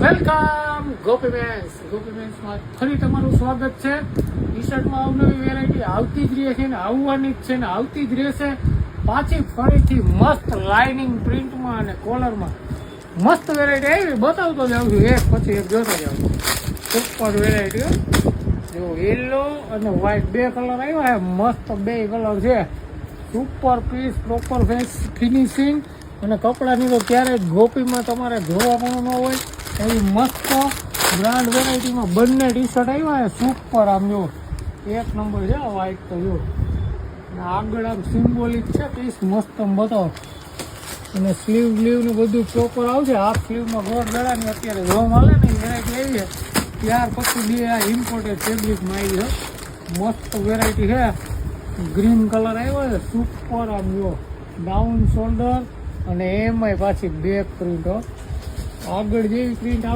Welcome ગોપીમેન્સમાં ફરી તમારું સ્વાગત છે. ટી શર્ટમાં અવનવી વેરાયટી આવતી જ રહે છે ને આવવાની જ છે ને આવતી જ રહેશે. પાછી ફરીથી મસ્ત લાઇનિંગ પ્રિન્ટમાં અને કોલરમાં મસ્ત વેરાયટી આવી બતાવતો જાઉં છું, એક પછી એક જોતો જાઉં. સુપર વેરાયટી જો યલો અને વ્હાઈટ બે કલર આવ્યા છે, મસ્ત બે કલર છે. Super piece, proper face finishing અને કપડાની તો ક્યારેય ગોપીમાં તમારે ધોવા પણ ન હોય એવી મસ્ત બ્રાન્ડ વેરાયટીમાં બંને ટી શર્ટ આવ્યા છે. સુપર આમ જો એક નંબર છે વ્હાઈટ તો જો, અને આગળ આમ સિમ્બોલિક છે પીસ મસ્ત આમ બતાવો. અને સ્લીવ ને બધું પ્રોપર આવશે. હાફ સ્લીવમાં ગોળ ગળાની અત્યારે જોવા મળે ને એ વેરાયટી આવી છે. ત્યાર પછી બે આ ઇમ્પોર્ટેડ ફેબ્રિકમાં આવી છે, મસ્ત વેરાયટી છે. ગ્રીન કલર આવ્યો છે, સુપર આમ જો ડાઉન શોલ્ડર અને એમાંય પાછી બેક પ્રિન્ટ. આગળ જેવી પ્રિન્ટ